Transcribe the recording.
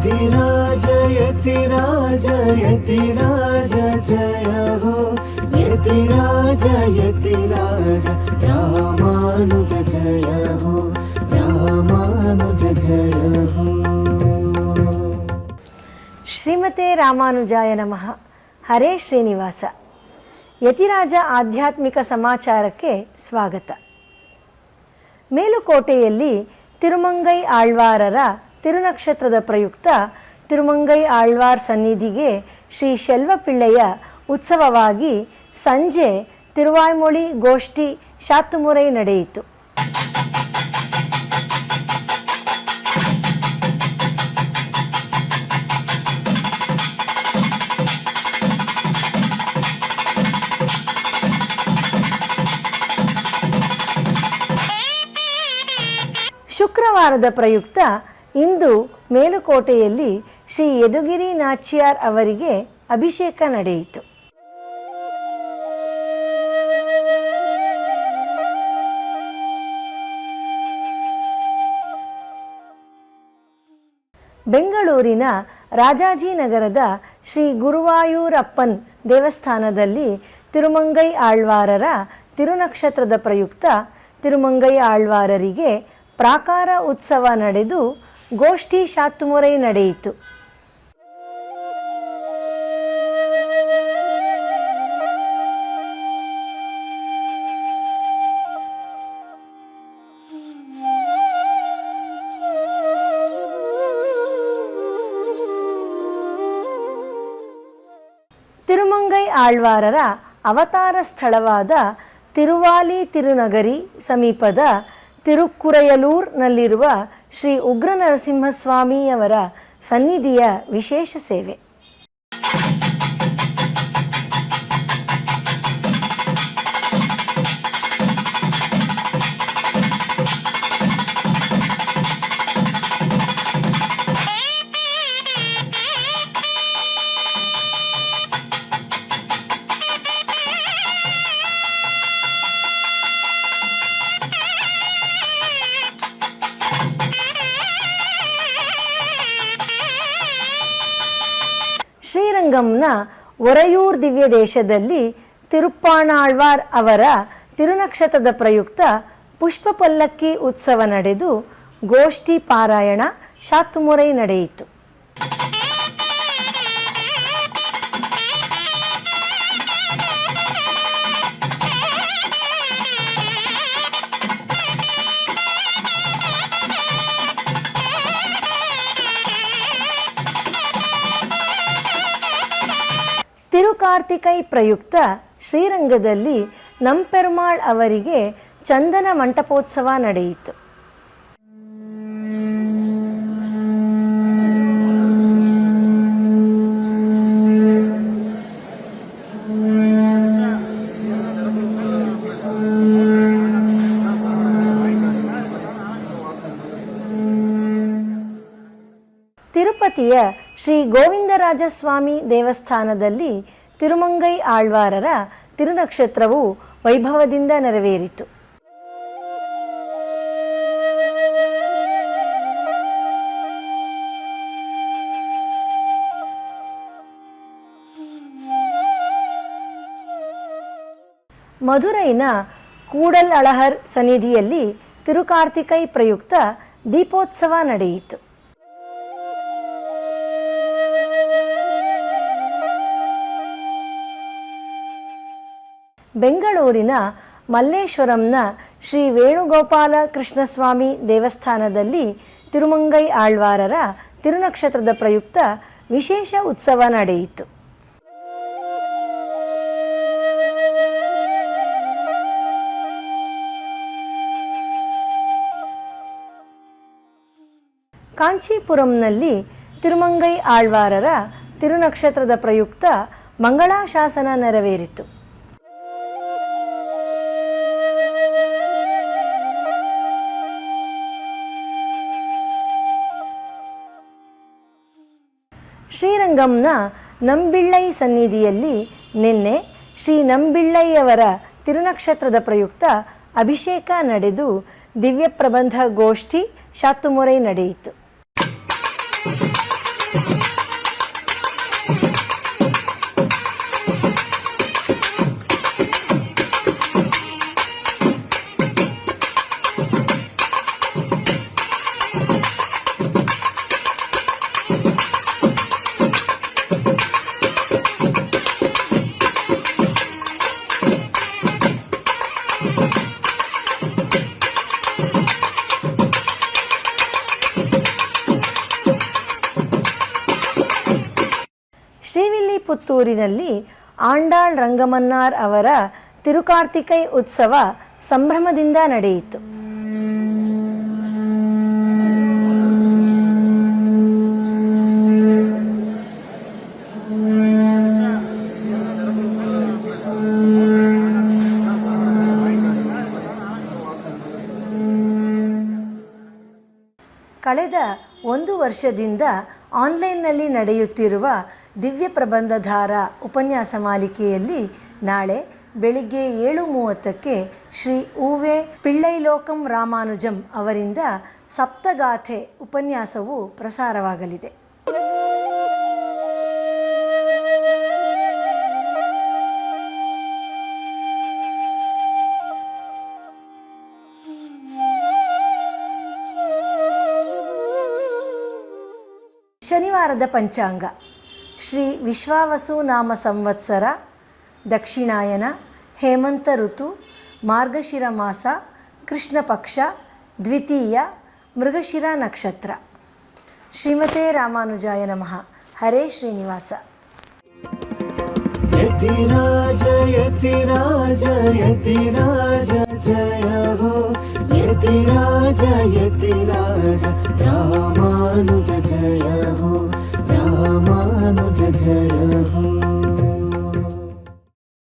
यतिराज यतिराज यतिराज जय हो यतिराज यतिराज रामानुज जय हो रामानुज जय हो। ಶ್ರೀಮತೆ ರಾಮಾನುಜಾಯ ನಮಃ. ಹರೇ ಶ್ರೀನಿವಾಸ. ಯತಿರಾಜ ಆಧ್ಯಾತ್ಮಿಕ ಸಮಾಚಾರಕ್ಕೆ ಸ್ವಾಗತ. ಮೇಲುಕೋಟೆಯಲ್ಲಿ ತಿರುಮಂಗೈ ಆಳ್ವಾರರ ತಿರುನಕ್ಷತ್ರದ ಪ್ರಯುಕ್ತ ತಿರುಮಂಗೈ ಆಳ್ವಾರ್ ಸನ್ನಿಧಿಗೆ ಶ್ರೀ ಶೆಲ್ವಪಿಳ್ಳೆಯ ಉತ್ಸವವಾಗಿ ಸಂಜೆ ತಿರುವಾಯ್ಮೊಳಿ ಗೋಷ್ಠಿ ಶಾತುಮುರೈ ನಡೆಯಿತು. ಶುಕ್ರವಾರದ ಪ್ರಯುಕ್ತ ಇಂದು ಮೇಲುಕೋಟೆಯಲ್ಲಿ ಶ್ರೀ ಯದುಗಿರಿ ನಾಚ್ಯಾರ್ ಅವರಿಗೆ ಅಭಿಷೇಕ ನಡೆಯಿತು. ಬೆಂಗಳೂರಿನ ರಾಜಾಜಿನಗರದ ಶ್ರೀ ಗುರುವಾಯೂರಪ್ಪನ್ ದೇವಸ್ಥಾನದಲ್ಲಿ ತಿರುಮಂಗೈ ಆಳ್ವಾರರ ತಿರುನಕ್ಷತ್ರದ ಪ್ರಯುಕ್ತ ತಿರುಮಂಗೈ ಆಳ್ವಾರರಿಗೆ ಪ್ರಾಕಾರ ಉತ್ಸವ ನಡೆದು ಗೋಷ್ಠಿ ಶಾತುಮುರೈ ನಡೆಯಿತು. ತಿರುಮಂಗೈ ಆಳ್ವಾರರ ಅವತಾರ ಸ್ಥಳವಾದ ತಿರುವಾಲಿ ತಿರುನಗರಿ ಸಮೀಪದ ತಿರುಕ್ಕುರಯಲೂರ್ನಲ್ಲಿರುವ ಶ್ರೀ ಉಗ್ರ ನರಸಿಂಹಸ್ವಾಮಿಯವರ ಸನ್ನಿಧಿಯ ವಿಶೇಷ ಸೇವೆ. ಶ್ರೀರಂಗಂನ ಒರಯೂರ್ ದಿವ್ಯ ದೇಶದಲ್ಲಿ ತಿರುಪ್ಪಾಣಾಳ್ವಾರ್ ಅವರ ತಿರುನಕ್ಷತ್ರದ ಪ್ರಯುಕ್ತ ಪುಷ್ಪ ಪಲ್ಲಕ್ಕಿ ಉತ್ಸವ ನಡೆದು ಗೋಷ್ಠಿ ಪಾರಾಯಣ ಶಾತುಮುರೈ ನಡೆಯಿತು. ತಿರುಕಾರ್ತಿಕೈ ಪ್ರಯುಕ್ತ ಶ್ರೀರಂಗದಲ್ಲಿ ನಂಪೆರುಮಾಳ್ ಅವರಿಗೆ ಚಂದನ ಮಂಟಪೋತ್ಸವ ನಡೆಯಿತು. ತಿರುಪತಿಯ ಶ್ರೀ ಗೋವಿಂದರಾಜಸ್ವಾಮಿ ದೇವಸ್ಥಾನದಲ್ಲಿ ತಿರುಮಂಗೈ ಆಳ್ವಾರರ ತಿರುನಕ್ಷತ್ರವು ವೈಭವದಿಂದ ನೆರವೇರಿತು. ಮಧುರೈನ ಕೂಡಲ್ ಅಳಹರ್ ಸನ್ನಿಧಿಯಲ್ಲಿ ತಿರುಕಾರ್ತಿಕೈ ಪ್ರಯುಕ್ತ ದೀಪೋತ್ಸವ ನಡೆಯಿತು. ಬೆಂಗಳೂರಿನ ಮಲ್ಲೇಶ್ವರಂನ ಶ್ರೀ ವೇಣುಗೋಪಾಲ ಕೃಷ್ಣಸ್ವಾಮಿ ದೇವಸ್ಥಾನದಲ್ಲಿ ತಿರುಮಂಗೈ ಆಳ್ವಾರರ ತಿರುನಕ್ಷತ್ರದ ಪ್ರಯುಕ್ತ ವಿಶೇಷ ಉತ್ಸವ ನಡೆಯಿತು. ಕಾಂಚೀಪುರಂನಲ್ಲಿ ತಿರುಮಂಗೈ ಆಳ್ವಾರರ ತಿರುನಕ್ಷತ್ರದ ಪ್ರಯುಕ್ತ ಮಂಗಳಾಶಾಸನ ನೆರವೇರಿತು. ಶ್ರೀರಂಗಂನ ನಂಬಿಳ್ಳೈ ಸನ್ನಿಧಿಯಲ್ಲಿ ನಿನ್ನೆ ಶ್ರೀ ನಂಬಿಳ್ಳೈಯವರ ತಿರುನಕ್ಷತ್ರದ ಪ್ರಯುಕ್ತ ಅಭಿಷೇಕ ನಡೆದು ದಿವ್ಯ ಪ್ರಬಂಧ ಗೋಷ್ಠಿ ಶಾತುಮುರೈ ನಡೆಯಿತು. ಶ್ರೀವಿಲ್ಲಿಪುತ್ತೂರಿನಲ್ಲಿ ಆಂಡಾಳ್ ರಂಗಮನ್ನಾರ್ ಅವರ ತಿರುಕಾರ್ತಿಕೈ ಉತ್ಸವ ಸಂಭ್ರಮದಿಂದ ನಡೆಯಿತು. ಕಳೆದ 1 ವರ್ಷದಿಂದ ಆನ್ಲೈನ್ನಲ್ಲಿ ನಡೆಯುತ್ತಿರುವ ದಿವ್ಯ ಪ್ರಬಂಧಧಾರ ಉಪನ್ಯಾಸ ಮಾಲಿಕೆಯಲ್ಲಿ ನಾಳೆ ಬೆಳಿಗ್ಗೆ 7:30ಕ್ಕೆ ಶ್ರೀ ಉ.ವೆ. ಪಿಳ್ಳೈಲೋಕಂ ರಾಮಾನುಜಂ ಅವರಿಂದ ಸಪ್ತಗಾಥೆ ಉಪನ್ಯಾಸವು ಪ್ರಸಾರವಾಗಲಿದೆ. ಶನಿವಾರದ ಪಂಚಾಂಗ: ಶ್ರೀ ವಿಶ್ವಾವಸು ನಾಮ ಸಂವತ್ಸರ, ದಕ್ಷಿಣಾಯನ, ಹೇಮಂತ ಋತು, ಮಾರ್ಗಶಿರ ಮಾಸ, ಕೃಷ್ಣ ಪಕ್ಷ, ದ್ವಿತೀಯ, ಮೃಗಶಿರ ನಕ್ಷತ್ರ. ಶ್ರೀಮತೆ ರಾಮಾನುಜಾಯ ನಮಃ. ಹರೇ ಶ್ರೀನಿವಾಸ. ಯತಿರಾಜ ಯತಿರಾಜ ಯತಿರಾಜ ಜಯ ಹೋ, ಯತಿರಾಜ ಯತಿರಾಜ ರಾಮಾನುಜ ಜಯ ಹೋ, ರಾಮಾನುಜ ಜಯ ಹೋ.